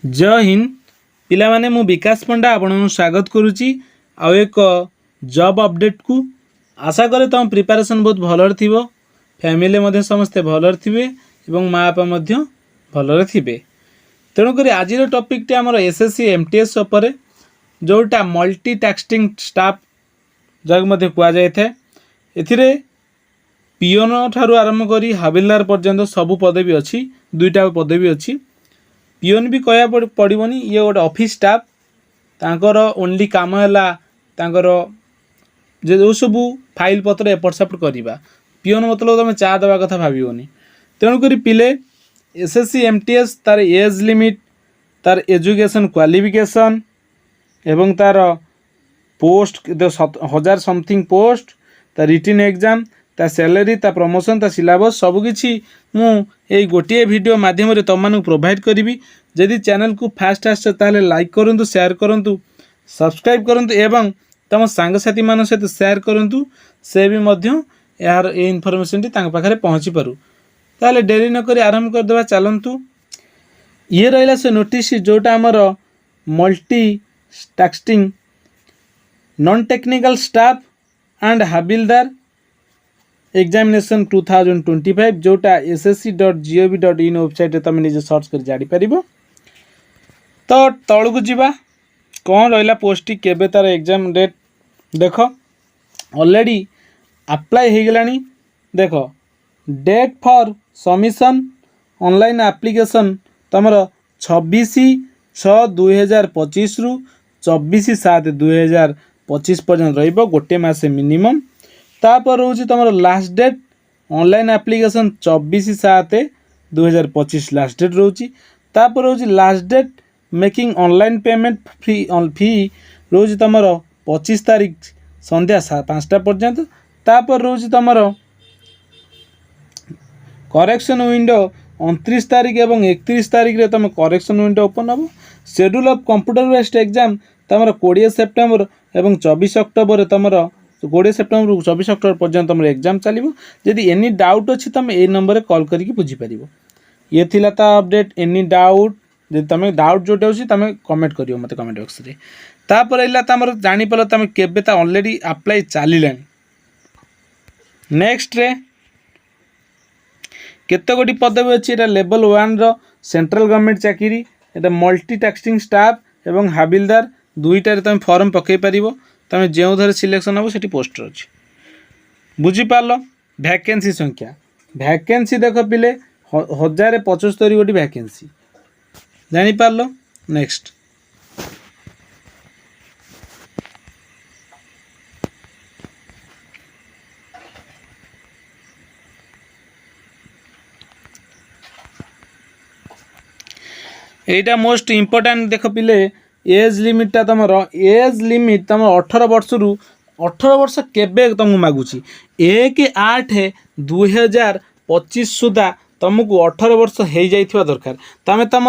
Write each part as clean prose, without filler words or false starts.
जय हिंद पिला माने मु विकास पंडा आपन स्वागत करुच्ची आउ एक जॉब अपडेट को आशा करे तुम प्रिपरेशन बहुत भलर थी फैमिली समस्ते भलर थे एवं माँ बापा भलर थे तेणुक आज टॉपिक आमर एसएससी एमटीएस उपर जोटा मल्टी टास्किंग स्टाफ जग कहुए ए पियोन ठारू आरंभ कर हाबिलदार पर्यंत सबू पदवी अच्छी दुईटा पदवी अच्छी पियोन भी कह पड़ोनी ये गोटे ऑफिस स्टाफ तांकर ओनली काम है जो सब फाइल पत्र एपट सेपट करवा पियोन मतलब तुम चा देवा कथा भावनी तेणुक पिले एसएससी एमटीएस तार एज लिमिट तार एजुकेशन क्वालिफिकेशन एवं तार पोस्ट 1000 समथिंग पोस्ट तार रिटन एग्जाम ता सैलरी ता प्रमोशन ता सिलेबस सबकि मुझे गोटे वीडियो माध्यम तुम प्रोवाइड करी जदि चैनल को फास्ट आस लाइक करूँ शेयर करूँ सब्सक्राइब करूँ एवं तुम सांगसाथी मान सहित शेयर करूँ से भी यार ये इनफॉरमेशन टी पाखे पहुँची पारू ताले डेरी नक आरंभ करदे चलतु ये रहा से नोटिस जोटा आमर multi tasking non technical staff and हाबिलदार एग्जामिनेशन 2025 जोटा ssc.gov.in वेबसाइट तुम निजे सर्च कर जापर तो तलू को जीवा कौन रहा पोस्ट केबे तार एग्जाम डेट देख ऑलरेडी अप्लाई हो गलानी देख date for submission online application तुम 26/6/2025 रु 24/7/2025 पर्यंत रोटे मसे मिनिमम तापर रोज तुम last date online application 24/7/2025 last date रोची तापर रोज last date making online payment fee रोज तुम 25 तारीख संध्या 5टा पर्यंत तापर रोज तुम करेक्शन विंडो 29 तारीख एवं 31 तारीख रे तुम करेक्शन विंडो ओपन हम schedule of computer based exam तुम 20 सेप्टेम्बर एवं 24 अक्टोबर तुम 20 सेप्टेम्बर 24 अक्टोबर पर्यंत तुम एग्जाम चलो जदि एनी डाउट अच्छी तुम ये नंबर कॉल करके बुझीपर ये थिला ता अपडेट एनी डाउट जब तुम डाउट जोटे अच्छी तुम कमेंट करियो मते कमेंट बॉक्स रे तापर इला तमर जानि पालो तुम केबे ता ऑलरेडी अप्लाई चलिलानी नेक्स्ट रे केते गोटी पदवी अच्छी एटा लेवल 1 रो सेंट्रल गवर्नमेंट चाकरी एटा मल्टी टास्किंग स्टाफ एवं हाबिलदार दुईटार तुम फॉर्म पकई पारिबो तुम जो धर सिलेक्शन हम से पोस्टर अच्छी बुझीपार वैकेंसी संख्या वैकेंसी देख पिले 1075 गोटी वैकेंसी जापार नेक्स्ट एटा मोस्ट इम्पोर्टेंट देख पिले एज लिमिटा तुम 18 वर्ष रु 18 वर्ष केबे तुमको मागुची 1/8/2025 सुधा तुमको 18 वर्ष हो जाइथिबा दरकार तुम तुम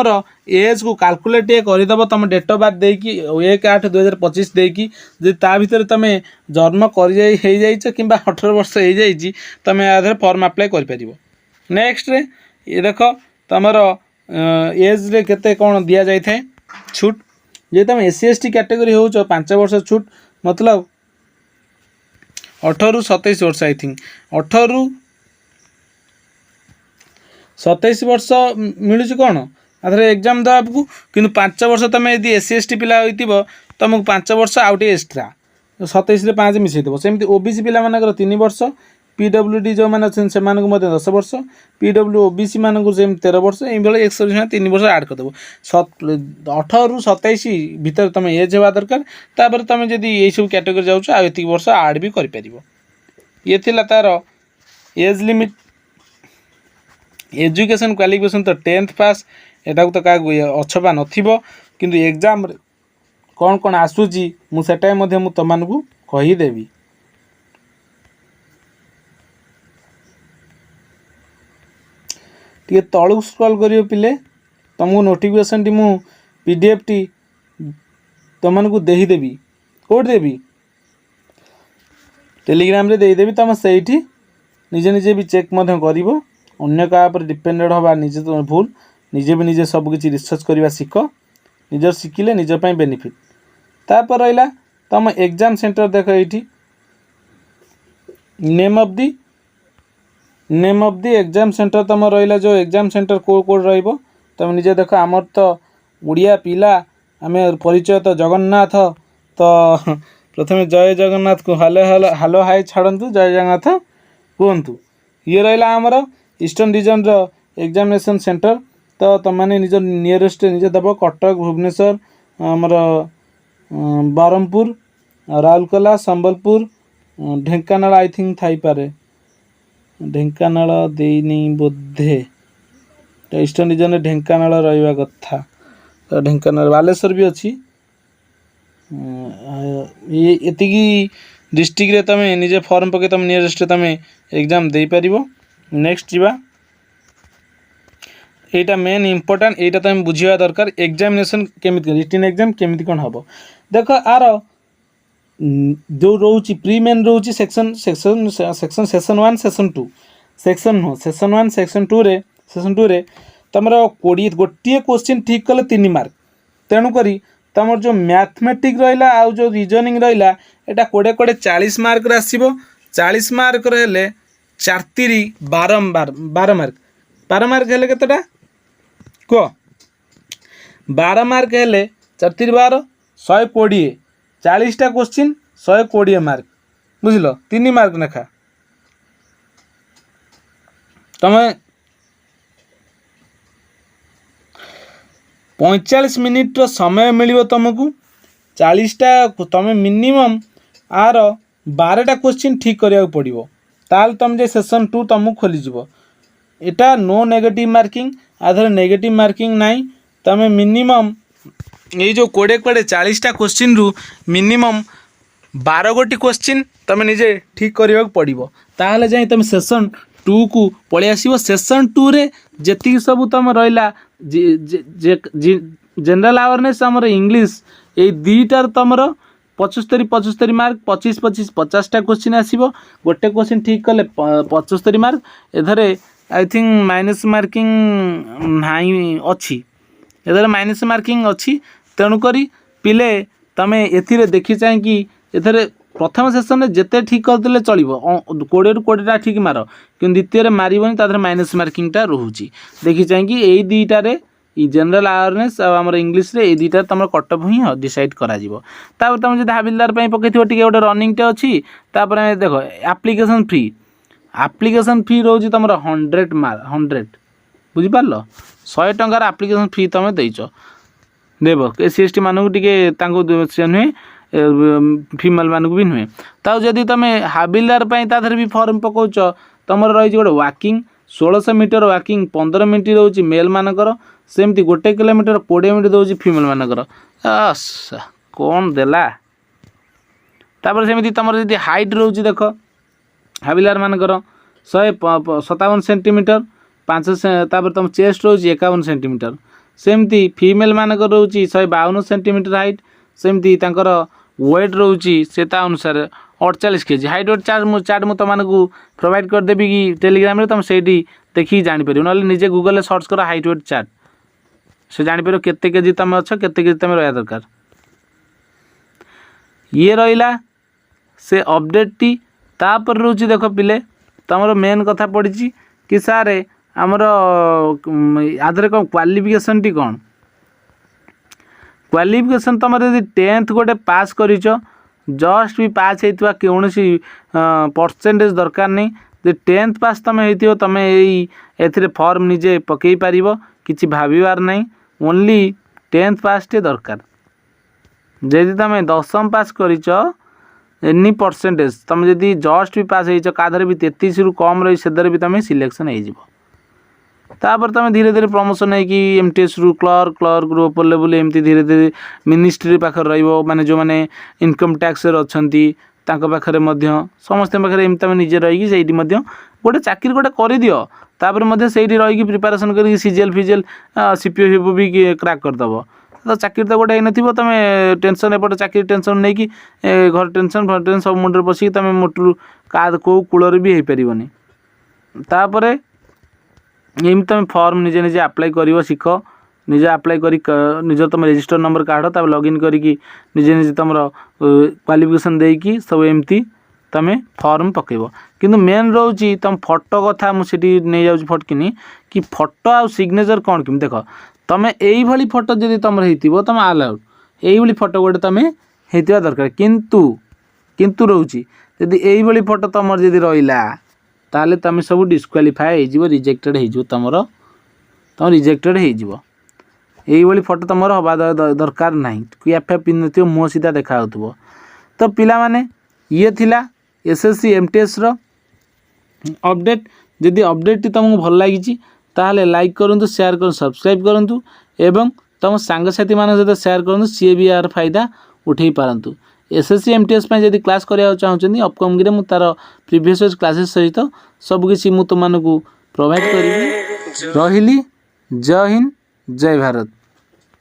एज को कैलकुलेट करदेव तुम डेट ऑफ बर्थ देकी 1/8/2025 देकी जे ता भीतर तुम जन्म कर कि 18 वर्ष हो जाइए तुम याद फॉर्म अप्लाई कर पारिबो नेक्स्ट रे ये देख तुमर एज रे केते कौन दिया जाए थे छूट जे तुम SC/ST कैटेगरी हो 5 वर्ष छूट मतलब 18 रु 27 वर्ष आई थिंक 18 रु 27 वर्ष मिलूँ कौन आधर एग्जाम देवाक कि 5 वर्ष तुम यदि SC/ST पिला हो तुमको 5 वर्ष आउट एक्सट्रा 27 5 मिसईदेव सेमती OBC पिला 3 वर्ष PWD जो मैंने अच्छे से 10 वर्ष PWOBC मानक 13 वर्ष ये एक्स 3 वर्ष आड करदेव 18 रु 27 भितर तुम एज हवा दरकार तापर तुम जदि ये सब कैटेगरी जाऊँ आती वर्ष आड भी कर ये थिला तार एज लिमिट एजुकेशन क्वालिफिकेशन तो 10th पास एटा तो क्या अछबा नथिबो किंतु एग्जाम कौन कौन आसूची मुझे तुमको कहीदेवी टे तलू स्क्रॉल करियो पिले तुमको नोटिफिकेशन टी मु PDF टी तुमको देदेवी कौट देवी टेलीग्राम रे देदेवी तुम से निजे निजे भी चेक कर अन्य क्या डिपेंडेड हवा निजे तो भूल निजे भी निजे सबकि रिसर्च करवा शिख निजर शिखिले निज पई बेनिफिट। तापर रहिला तुम एग्जाम सेंटर देख ये name of the exam centre तुम रहिला जो एग्जाम सेंटर को कोड रहिबो तुम निजे देख। आमर तो उड़िया पिला आमे परिचय तो जगन्नाथ तो प्रथमे जय जगन्नाथ को हालो हालो हालो हाय छाड़ू जय जगन्नाथ कहतु। ये रहा आमर ईस्टर्न डिजन रो एग्जामिनेशन सेंटर तो तुम मैंने निज नियरेस्ट निजे दब कटक भुवनेश्वर आमर बरहमपुर राउरकेला संबलपुर ढेंकानाल आई थिंक थाई पारे ढेंकानाल देनी बोधे तो ईस्टर्न डिजन ढेंकानाल रहा कथा तो ढेंकानाल बालेश्वर भी अच्छी ये डिस्ट्रिक्ट रे तुम निजे फॉर्म पके तुम नियरेस्ट तुम एग्जाम दे पारिबो। नेक्स्ट जीवा एटा मेन इंपोर्टेंट एटा तुम बुझिया दरकार एग्जामिनेशन केमिति रिटन एग्जाम केमिति कोन हबो। देखो आर जो रोची प्री मेन रोची section section section session 1 session 2 section नो सेशन 1 सेक्शन 2 रे तमरो 20 गोटिए क्वेश्चन ठीक कले 3 मार्क। तेणु करी तमर जो मैथमेटिक रहिला आ जो रीजनिंग रहिला एटा कोडे कोडे 40 मार्क रे आसीबो। 40 मार्क रहले 4 3 12 मार्क हेले केतटा को 12 मार्क हेले 4 3 12 120 40 टा क्वेश्चन 120 मार्क बुझलो 3 मार्क नेखा तमे 45 मिनिट रो समय मिलिबो तुमको 40 टा तुम मिनिमम आर 12 टा क्वेश्चन ठीक करिया पड़िबो ताल तुम जे सेशन 2 तुमको खोली जीवो। एटा नो नेगेटिव मार्किंग आधर नेगेटिव मार्किंग नाही तमे मिनिमम ये जो कोड़े 40 टा क्वेश्चन रु मिनिमम 12 गोटी क्वेश्चन तुम निजे ठीक करिया पड़िबो ताहले जाई तुम सेशन 2 को पळे आसीबो। सेशन 2 रे जेति सब तुम रहिला जनरल अवेयरनेस आमर इंग्लिश ये दुईटार तुमर 75 मार्क 25 25 50 टा क्वेश्चन आसीबो। गोटे क्वेश्चन ठीक कले 75 मार्क एधरे आई थिंक माइनस मार्किंग नाही अछि एधरे माइनस मार्किंग अछि। तेणु करी पिले तमे एथिरे देखि चाहि कि एथरे प्रथम सेशन में जेते ठीक करदेले चलिबो 20 रु 20 टा ठीक मार कि द्वितीय रे मारिबोनी ताधरे माइनस मार्किंग टा रहूची। देखि चाहि कि एई दुईटा रे जनरल अवेयरनेस आ हमर इंग्लिश रे ए दुईटा तुम कट ऑफ ही डिसाइड करा जिवो। तापर तुम जदि हाबिलदार पई पकेथिबो टिके गोटे रनिंग टे अछि। तापर देखो एप्लिकेशन फी रोजी तुम 100 बुझी पारलो 100 टंकार एप्लिकेशन फी तुम देइचो देबो एससी एसटी मानू टिके तांको से नुहे फीमेल मानू भी नुहे। ताऊ जदि तुम हाबिलदार पई ताधर भी फॉर्म पकोच तुमर रही गोटे वाकिंग 1600 मीटर वाकिंग 15 मिनट रोची मेल मानकर सेमती 1 किलोमीटर 20 मिनट दौर फिमेल मानकर कौन देला। तापर सेमती तुम जदि हाइट रोची देख हाबिलदार मानकर 157 सेंटीमीटर 5 तापर तुम चेस्ट रोची 51 सेंटीमीटर सेमती फीमेल मानकर रोची 152 सेंटीमीटर हाइट सेमती तांकर वेट रोची से अनुसार 48 केजी हाइट वेट चार्ट मुझे तुमको प्रोवाइड करदेवी कि टेलीग्राम तुम से देखिए जापर ना निजे गूगल सर्च कर हाइट वेट चार्ट से जापर केते केजी तुम अच्छ केते केजी तुम रहा दरकार। ये रहा से अपडेट टी तापर रोची देख पिले तुम मेन कथा पड़ी कि सारे आमर आधे कौन क्वालिफिकेशन टी कौन क्वालिफिकेशन तुम यदि 10th गोटे पास कर जस्ट भी पास होता कौन परसेंटेज दरकार नहीं जे 10th पास तुम हो तुम ये फॉर्म निजे पकई पार कि भाबार नहीं ओनली 10th पास टे दरकार। जदि तुम 10th पास कर एनी परसेंटेज तुम जदि जस्ट भी पास होधर भी 33 रु कम रही से भी तुम सिलेक्शन हो तापर तुम धीरे धीरे प्रमोशन है कि एमटीएस रु क्लर्क रु ऊपर लेवल एमती धीरे धीरे मिनिस्ट्री पाखे रहिबो माने जो माने इनकम टैक्स अछंती तांको पाखरे मध्य समस्त पाखरे एमती तुम निजे रही से गोटे चाकरी गोटे कर दियो तापर मध्य सेठी रही प्रिपरेशन कर सीजीएल फिजिएल सीपीओ हिपो भी क्रैक करदब तो चाकरी तो गोटे नथिबो तुम टेंशन एपटे चाकरी टेंशन नहीं कि घर टेंशन फर सब मुंडे बसिक तुम मोटू का कौ कूल भी हो पारनी। तापर एमती तुम फॉर्म निजे निजे अप्लाई कर शिख निजे अप्लाई करी निज तुम रजिस्टर नंबर काढ़ तब लॉगिन करिकी निजे निजे तुम क्वालिफिकेशन देकी सब एमती तुम फॉर्म पकेब किंतु मेन रोची तुम फोटो कथा मुझे नहीं जाऊँ फटकिनी कि फोटो आ सिग्नेचर कौन कि देख तुम यही फोटो जब तुम हो तुम अलाउड यही फोटो गोटे तुम होता दरकार किंतु किंतु रोची यदि यही फोटो तुम जब रहा ताले तुम सब डिस्क्वालीफाए हो रिजेक्टेड हो तुम रिजेक्टेड हो यही फोटो तुम हवा दरकार ना कि एफ पिन नो मुँह सीधा देखा तो पिला माने ये थिला एसएससी एमटीएस रो अपडेट जदि अपडेट टी तुमको भल लगी ताहले लाइक करूँ शेयर कर सब्सक्राइब करूँ एवं तुम सांगसाथी मान सहित शेयर करूँ सी भी यार फायदा उठे पारतु एसएससी एमटीएस जदि क्लास करा चाहूँगी अपकमिंग में तार प्रीवियस क्लासेस सहित सबकि तुमको प्रोवाइड करी रही। जय हिंद जय भारत।